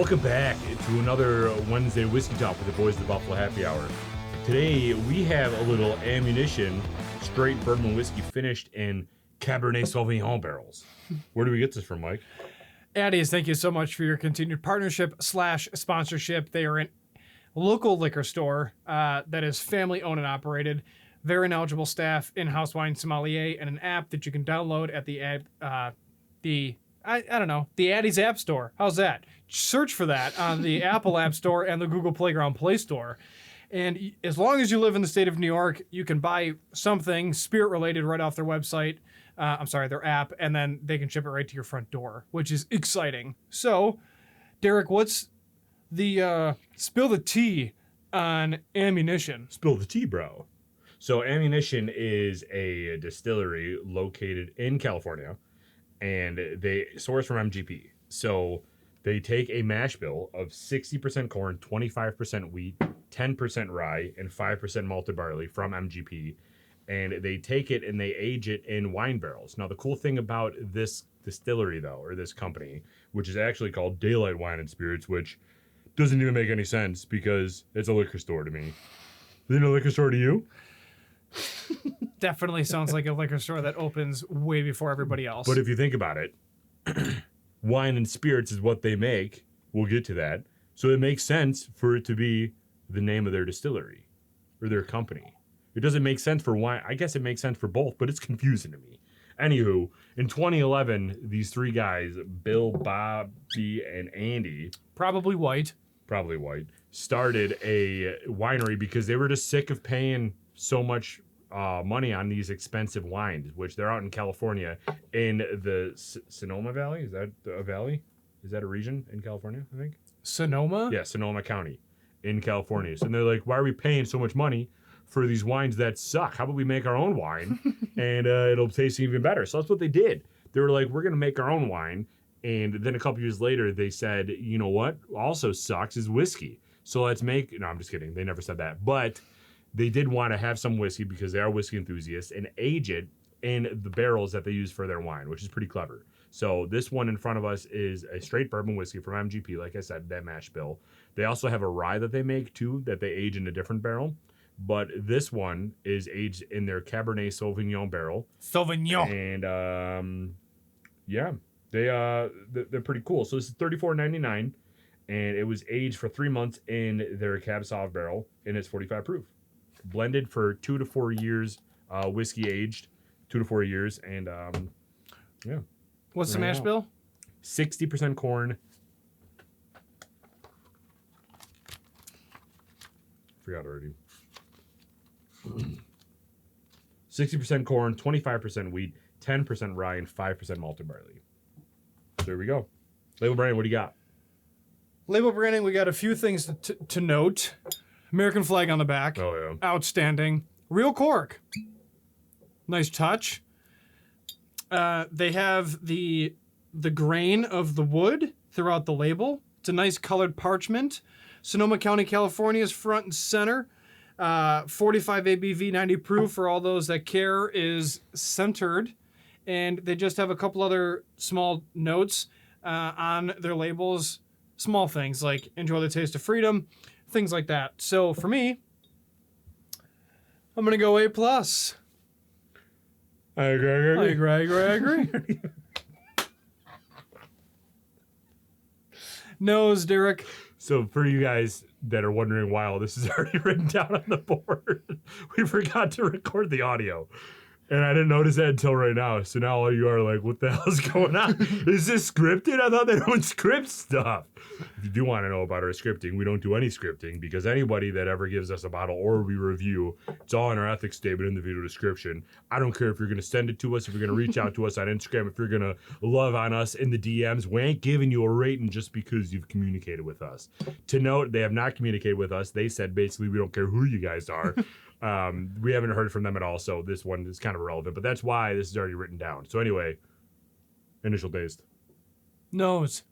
Welcome back to another Wednesday Whiskey Talk with the boys of the Buffalo Happy Hour. Today we have a little ammunition, straight bourbon whiskey finished in Cabernet Sauvignon barrels. Where do we get this from, Mike? Addies, thank you so much for your continued partnership / sponsorship. They are a local liquor store that is family owned and operated. Very knowledgeable staff, in-house wine sommelier, and an app that you can download at the Addies App Store. How's that? Search for that on the Apple App Store and the Google Playground Play Store. And as long as you live in the state of New York, you can buy something spirit-related right off their website. Their app, and then they can ship it right to your front door, which is exciting. So, Derek, what's the spill the tea on ammunition? Spill the tea, bro. So Ammunition is a distillery located in California, and they source from MGP. So they take a mash bill of 60% corn, 25% wheat, 10% rye, and 5% malted barley from MGP, and they take it and they age it in wine barrels. Now, the cool thing about this distillery, though, or this company, which is actually called Daylight Wine and Spirits, which doesn't even make any sense because it's a liquor store to me. Is it a liquor store to you? Definitely sounds like a liquor store that opens way before everybody else. But if you think about it, wine and spirits is what they make. We'll get to that. So it makes sense for it to be the name of their distillery or their company. It doesn't make sense for wine. I guess it makes sense for both, but it's confusing to me. Anywho, in 2011, these three guys, Bill, Bobby, and Andy, probably white, started a winery because they were just sick of paying so much money on these expensive wines, which they're out in California in the Sonoma Valley. Is that a valley? Is that a region in California, I think? Sonoma? Yeah, Sonoma County in California. So they're like, why are we paying so much money for these wines that suck? How about we make our own wine and it'll taste even better? So that's what they did. They were like, we're going to make our own wine. And then a couple years later, they said, you know what also sucks is whiskey. So let's make, no, I'm just kidding. They never said that. But they did want to have some whiskey because they are whiskey enthusiasts and age it in the barrels that they use for their wine, which is pretty clever. So this one in front of us is a straight bourbon whiskey from MGP. Like I said, that mash bill. They also have a rye that they make too, that they age in a different barrel. But this one is aged in their Cabernet Sauvignon barrel. And they're pretty cool. So this is $34.99, and it was aged for 3 months in their Cab Sauv barrel, and it's 45 proof. Blended for 2 to 4 years, whiskey aged 2 to 4 years, and yeah. What's the mash bill? 60% corn. Forgot already. 60% corn, 25% wheat, 10% rye, and 5% malted barley. There we go. Label branding, what do you got? Label branding, we got a few things to note. American flag on the back. Oh, yeah. Outstanding. Real cork. Nice touch. They have the grain of the wood throughout the label. It's a nice colored parchment. Sonoma County, California is front and center. 45 ABV, 90 proof for all those that care is centered. And they just have a couple other small notes on their labels. Small things like enjoy the taste of freedom, things like that. So for me, I'm going to go A+. I agree. Nose, Derek. So for you guys that are wondering why all this is already written down on the board, we forgot to record the audio. And I didn't notice that until right now. So now all you are like, what the hell is going on? Is this scripted? I thought they don't script stuff. If you do want to know about our scripting, we don't do any scripting because anybody that ever gives us a bottle or we review, it's all in our ethics statement in the video description. I don't care if you're going to send it to us, if you're going to reach out to us on Instagram, if you're going to love on us in the DMs. We ain't giving you a rating just because you've communicated with us. To note, they have not communicated with us. They said basically we don't care who you guys are. We haven't heard from them at all, so this one is kind of irrelevant. But that's why this is already written down. So anyway, initial taste. Nose.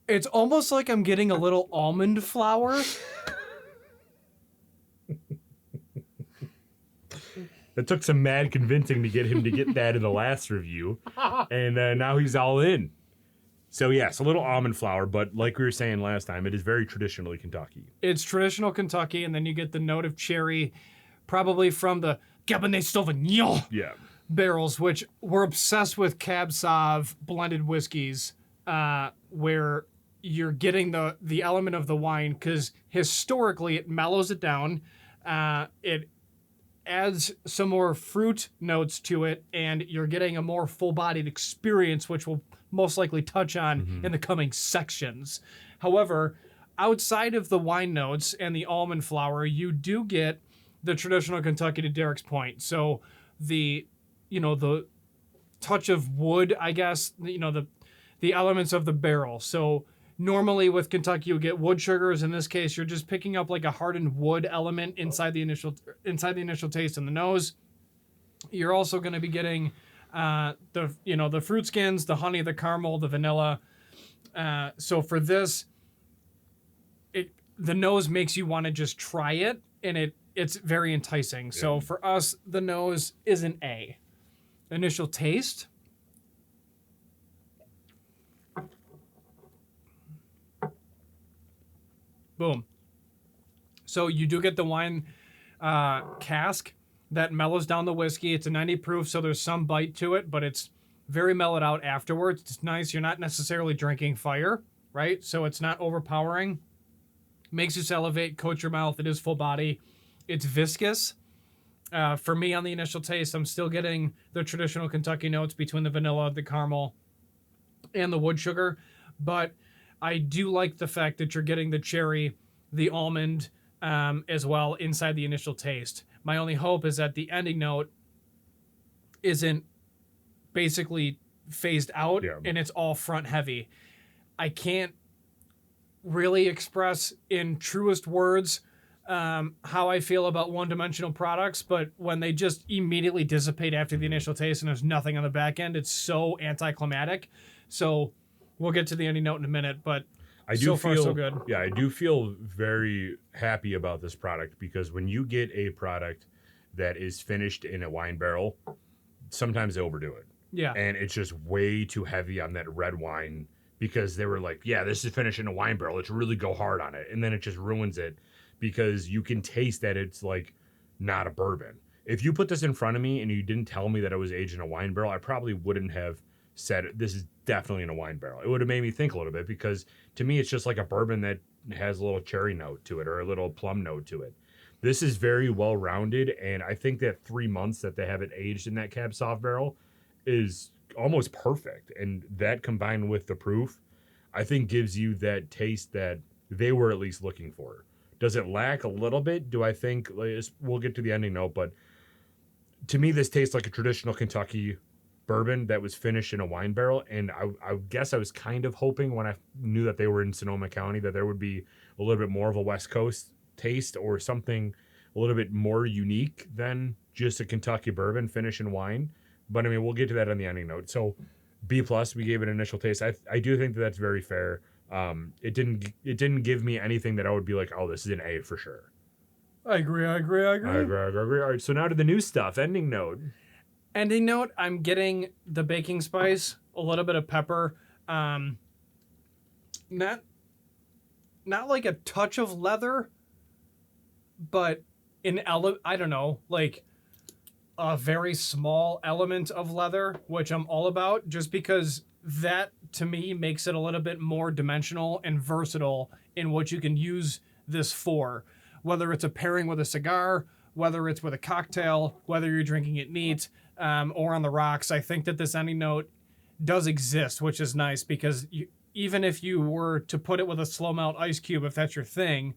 It's almost like I'm getting a little almond flour. It took some mad convincing to get him to get that in the last review. And now he's all in. So, yes, a little almond flour, but like we were saying last time, it is very traditionally Kentucky. It's traditional Kentucky, and then you get the note of cherry, probably from the Cabernet Sauvignon barrels, which we're obsessed with Cab Sauv blended whiskeys, where you're getting the element of the wine, because historically it mellows it down. It adds some more fruit notes to it, and you're getting a more full-bodied experience, which we'll most likely touch on in the coming sections. However, outside of the wine notes and the almond flour, you do get the traditional Kentucky, to Derek's point. So the touch of wood, I guess, the elements of the barrel. So normally with Kentucky, you get wood sugars. In this case, you're just picking up like a hardened wood element inside the initial taste in the nose. You're also going to be getting the fruit skins, the honey, the caramel, the vanilla. So for this, the nose makes you want to just try it, and it's very enticing. Yeah. So for us, the nose is an A. Initial taste. Boom. So you do get the wine cask that mellows down the whiskey. It's a 90 proof, so there's some bite to it, but it's very mellowed out afterwards. It's nice. You're not necessarily drinking fire, right? So it's not overpowering. Makes you salivate, coat your mouth. It is full body. It's viscous. For me, on the initial taste, I'm still getting the traditional Kentucky notes between the vanilla, the caramel, and the wood sugar. But I do like the fact that you're getting the cherry, the almond, as well inside the initial taste. My only hope is that the ending note isn't basically phased out and it's all front heavy. I can't really express in truest words how I feel about one-dimensional products, but when they just immediately dissipate after the initial taste and there's nothing on the back end, it's so anticlimactic. So we'll get to the ending note in a minute, but so far so good. Yeah, I do feel very happy about this product, because when you get a product that is finished in a wine barrel, sometimes they overdo it. Yeah. And it's just way too heavy on that red wine, because they were like, yeah, this is finished in a wine barrel. Let's really go hard on it. And then it just ruins it, because you can taste that it's like not a bourbon. If you put this in front of me and you didn't tell me that it was aged in a wine barrel, I probably wouldn't have said this is definitely in a wine barrel. It would have made me think a little bit, because to me it's just like a bourbon that has a little cherry note to it or a little plum note to it. This is very well rounded, and I think that 3 months that they have it aged in that Cab Sauv barrel is almost perfect. And that combined with the proof, I think gives you that taste that they were at least looking for. Does it lack a little bit? Do I think, we'll get to the ending note, but to me this tastes like a traditional Kentucky bourbon that was finished in a wine barrel. And I guess I was kind of hoping, when I knew that they were in Sonoma County, that there would be a little bit more of a West Coast taste or something a little bit more unique than just a Kentucky bourbon finished in wine. But I mean, we'll get to that on the ending note. So B+, we gave it an initial taste. I do think that that's very fair. It didn't give me anything that I would be like, oh, this is an A for sure. I agree. I agree. All right, so now to the new stuff. Ending note. Ending note, I'm getting the baking spice, a little bit of pepper, not like a touch of leather, but I don't know, like a very small element of leather, which I'm all about, just because that to me makes it a little bit more dimensional and versatile in what you can use this for, whether it's a pairing with a cigar, whether it's with a cocktail, whether you're drinking it neat, or on the rocks. I think that this ending note does exist, which is nice, because even if you were to put it with a slow melt ice cube, if that's your thing,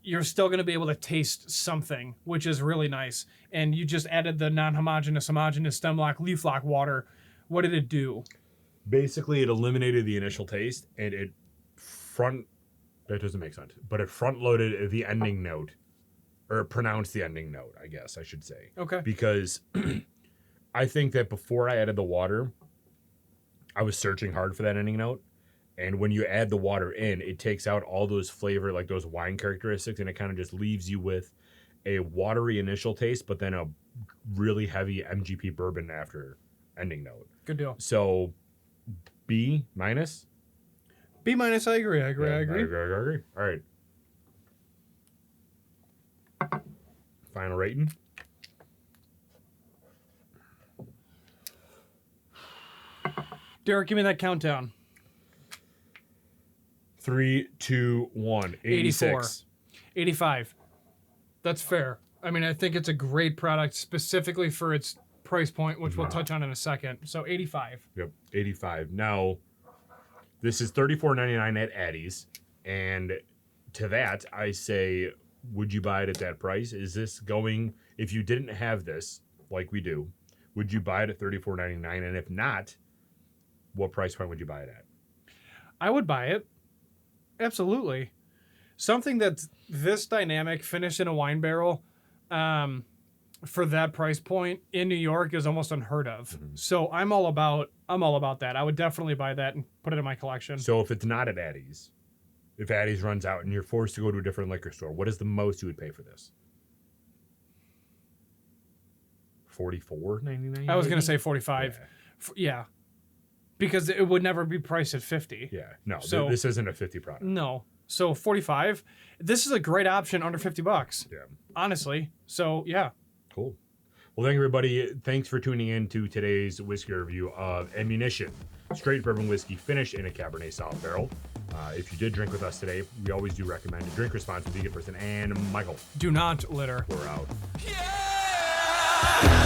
you're still going to be able to taste something, which is really nice. And you just added the non-homogeneous, homogeneous stem lock, leaf lock water. What did it do? Basically, it eliminated the initial taste, and that doesn't make sense, but it front-loaded the ending note, or pronounced the ending note, I guess I should say. Okay. Because I think that before I added the water, I was searching hard for that ending note. And when you add the water in, it takes out all those flavor, like those wine characteristics, and it kind of just leaves you with a watery initial taste, but then a really heavy MGP bourbon after ending note. Good deal. So B minus. B minus. I agree. I agree. Yeah, I agree. I agree. All right. Final rating. Derek, give me that countdown. 3, 2, 1. 86. 85. That's fair. I mean, I think it's a great product specifically for its price point, which we'll touch on in a second. So 85. Yep, 85. Now, this is $34.99 at Addie's, and to that, I say, would you buy it at that price? Is this going, if you didn't have this, like we do, would you buy it at $34.99? And if not, what price point would you buy it at? I would buy it. Absolutely. Something that's this dynamic, finished in a wine barrel, for that price point in New York is almost unheard of. Mm-hmm. So I'm all about that. I would definitely buy that and put it in my collection. So if it's not at Addie's, if Addie's runs out and you're forced to go to a different liquor store, what is the most you would pay for this? $44.99? I was going to say 45. Yeah. Because it would never be priced at 50. Yeah. No, So- this isn't a 50 product. No. So 45. This is a great option under $50. Yeah. Honestly. So yeah. Cool. Well, thank you, everybody. Thanks for tuning in to today's whiskey review of Ammunition, straight bourbon whiskey finished in a Cabernet Sauvignon barrel. If you did drink with us today, we always do recommend to drink responsibly. Vegan person and Michael. Do not litter. We're out. Yeah!